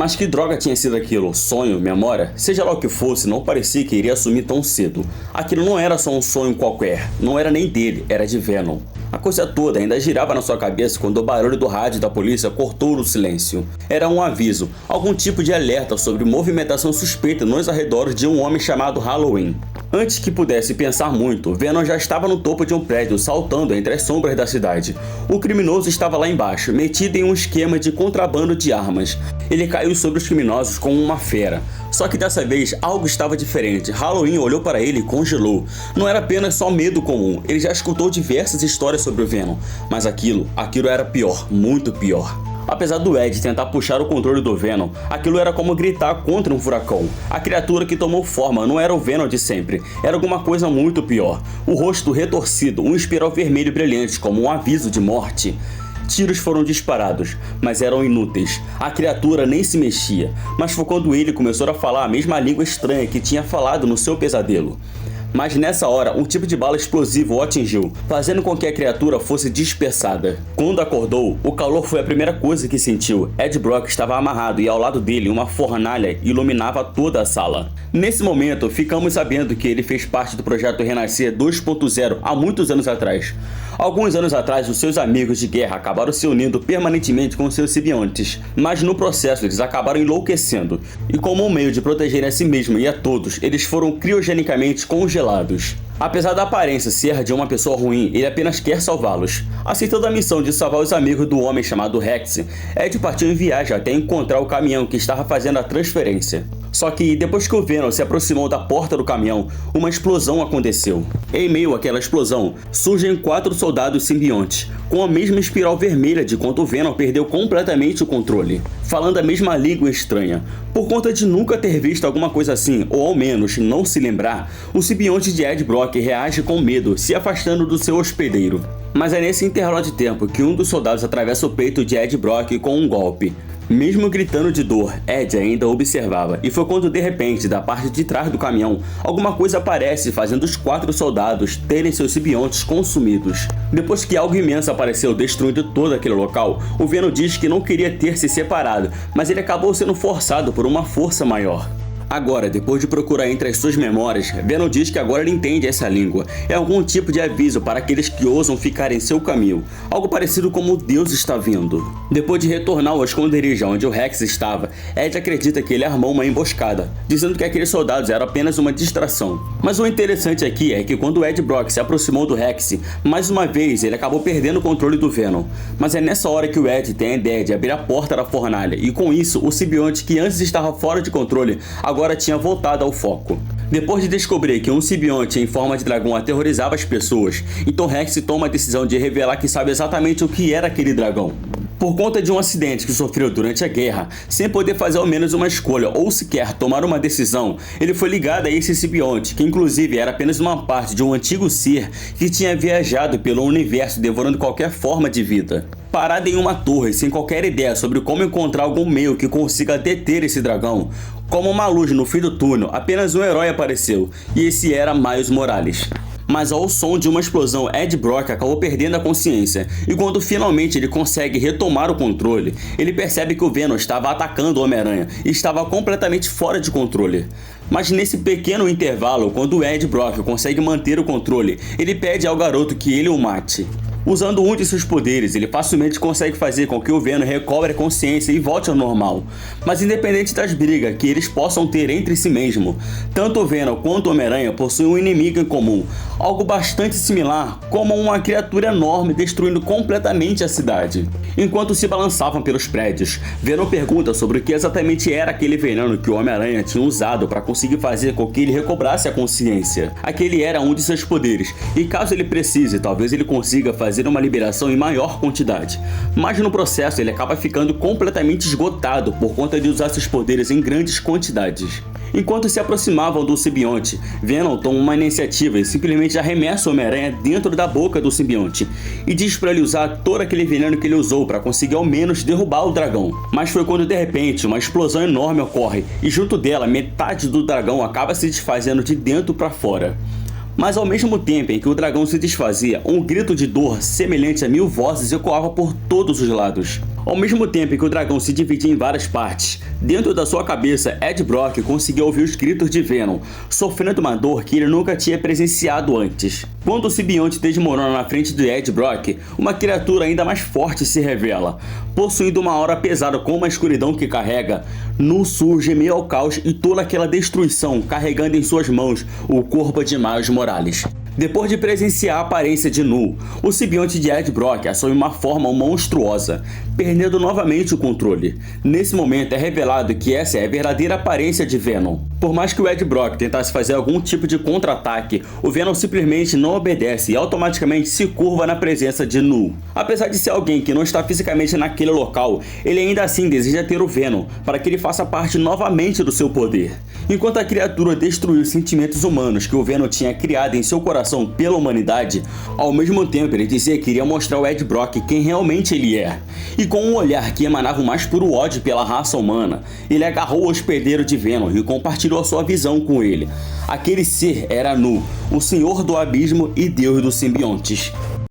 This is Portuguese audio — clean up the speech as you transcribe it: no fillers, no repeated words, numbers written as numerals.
Mas que droga tinha sido aquilo? Sonho? Memória? Seja lá o que fosse, não parecia que iria sumir tão cedo. Aquilo não era só um sonho qualquer, não era nem dele, era de Venom. A coisa toda ainda girava na sua cabeça quando o barulho do rádio da polícia cortou o silêncio. Era um aviso, algum tipo de alerta sobre movimentação suspeita nos arredores de um homem chamado Halloween. Antes que pudesse pensar muito, Venom já estava no topo de um prédio, saltando entre as sombras da cidade. O criminoso estava lá embaixo, metido em um esquema de contrabando de armas. Ele caiu sobre os criminosos como uma fera. Só que dessa vez algo estava diferente. Halloween olhou para ele e congelou. Não era apenas só medo comum, ele já escutou diversas histórias sobre o Venom. Mas aquilo era pior, muito pior. Apesar do Ed tentar puxar o controle do Venom, aquilo era como gritar contra um furacão. A criatura que tomou forma não era o Venom de sempre, era alguma coisa muito pior. O rosto retorcido, um espiral vermelho brilhante como um aviso de morte. Tiros foram disparados, mas eram inúteis. A criatura nem se mexia, mas foi quando ele começou a falar a mesma língua estranha que tinha falado no seu pesadelo. Mas nessa hora, um tipo de bala explosivo o atingiu, fazendo com que a criatura fosse dispersada. Quando acordou, o calor foi a primeira coisa que sentiu. Ed Brock estava amarrado e ao lado dele uma fornalha iluminava toda a sala. Nesse momento, ficamos sabendo que ele fez parte do projeto Renascer 2.0 há muitos anos atrás. Alguns anos atrás, os seus amigos de guerra acabaram se unindo permanentemente com seus simbiontes, mas no processo eles acabaram enlouquecendo, e como um meio de proteger a si mesmo e a todos, eles foram criogenicamente congelados. Apesar da aparência ser de uma pessoa ruim, ele apenas quer salvá-los. Aceitando a missão de salvar os amigos do homem chamado Rex, Ed partiu em viagem até encontrar o caminhão que estava fazendo a transferência. Só que depois que o Venom se aproximou da porta do caminhão, uma explosão aconteceu. Em meio àquela explosão, surgem 4 soldados simbiontes, com a mesma espiral vermelha de quando o Venom perdeu completamente o controle, falando a mesma língua estranha. Por conta de nunca ter visto alguma coisa assim, ou ao menos não se lembrar, o simbionte de Ed Brock reage com medo, se afastando do seu hospedeiro. Mas é nesse intervalo de tempo que um dos soldados atravessa o peito de Ed Brock com um golpe. Mesmo gritando de dor, Ed ainda observava, e foi quando de repente, da parte de trás do caminhão, alguma coisa aparece fazendo os 4 soldados terem seus simbiontes consumidos. Depois que algo imenso apareceu destruindo todo aquele local, o Venom diz que não queria ter se separado, mas ele acabou sendo forçado por uma força maior. Agora, depois de procurar entre as suas memórias, Venom diz que agora ele entende essa língua. É algum tipo de aviso para aqueles que ousam ficar em seu caminho. Algo parecido como Deus está vindo. Depois de retornar ao esconderijo onde o Rex estava, Ed acredita que ele armou uma emboscada, dizendo que aqueles soldados eram apenas uma distração. Mas o interessante aqui é que quando Ed Brock se aproximou do Rex, mais uma vez ele acabou perdendo o controle do Venom. Mas é nessa hora que o Ed tem a ideia de abrir a porta da fornalha, e com isso, o simbionte que antes estava fora de controle, agora tinha voltado ao foco. Depois de descobrir que um simbionte em forma de dragão aterrorizava as pessoas, então Rex toma a decisão de revelar que sabe exatamente o que era aquele dragão. Por conta de um acidente que sofreu durante a guerra, sem poder fazer ao menos uma escolha ou sequer tomar uma decisão, ele foi ligado a esse simbionte, que inclusive era apenas uma parte de um antigo ser que tinha viajado pelo universo devorando qualquer forma de vida. Parado em uma torre, sem qualquer ideia sobre como encontrar algum meio que consiga deter esse dragão, como uma luz no fim do túnel, apenas um herói apareceu, e esse era Miles Morales. Mas ao som de uma explosão, Ed Brock acabou perdendo a consciência, e quando finalmente ele consegue retomar o controle, ele percebe que o Venom estava atacando o Homem-Aranha e estava completamente fora de controle. Mas nesse pequeno intervalo, quando o Ed Brock consegue manter o controle, ele pede ao garoto que ele o mate. Usando um de seus poderes, ele facilmente consegue fazer com que o Venom recobre a consciência e volte ao normal. Mas independente das brigas que eles possam ter entre si mesmo, tanto o Venom quanto o Homem-Aranha possuem um inimigo em comum, algo bastante similar, como uma criatura enorme destruindo completamente a cidade. Enquanto se balançavam pelos prédios, Venom pergunta sobre o que exatamente era aquele veneno que o Homem-Aranha tinha usado para conseguir fazer com que ele recobrasse a consciência. Aquele era um de seus poderes, e caso ele precise, talvez ele consiga fazer uma liberação em maior quantidade, mas no processo ele acaba ficando completamente esgotado por conta de usar seus poderes em grandes quantidades. Enquanto se aproximavam do simbionte, Venom toma uma iniciativa e simplesmente arremessa o Homem-Aranha dentro da boca do simbionte e diz para ele usar todo aquele veneno que ele usou para conseguir ao menos derrubar o dragão. Mas foi quando de repente uma explosão enorme ocorre e junto dela metade do dragão acaba se desfazendo de dentro para fora. Mas ao mesmo tempo em que o dragão se desfazia, um grito de dor semelhante a 1000 vozes ecoava por todos os lados. Ao mesmo tempo que o dragão se dividia em várias partes, dentro da sua cabeça, Ed Brock conseguia ouvir os gritos de Venom, sofrendo uma dor que ele nunca tinha presenciado antes. Quando o simbionte desmorona na frente de Ed Brock, uma criatura ainda mais forte se revela. Possuindo uma aura pesada como a escuridão que carrega, Nu surge meio ao caos e toda aquela destruição, carregando em suas mãos o corpo de Miles Morales. Depois de presenciar a aparência de Nu, o simbionte de Ed Brock assume uma forma monstruosa, perdendo novamente o controle. Nesse momento é revelado que essa é a verdadeira aparência de Venom. Por mais que o Ed Brock tentasse fazer algum tipo de contra-ataque, o Venom simplesmente não obedece e automaticamente se curva na presença de Nu. Apesar de ser alguém que não está fisicamente naquele local, ele ainda assim deseja ter o Venom, para que ele faça parte novamente do seu poder. Enquanto a criatura destruiu os sentimentos humanos que o Venom tinha criado em seu coração pela humanidade, ao mesmo tempo ele dizia que iria mostrar ao Ed Brock quem realmente ele é. E com um olhar que emanava o mais puro ódio pela raça humana, ele agarrou o hospedeiro de Venom e compartilhou a sua visão com ele. Aquele ser era Nu, o Senhor do Abismo e Deus dos Simbiontes.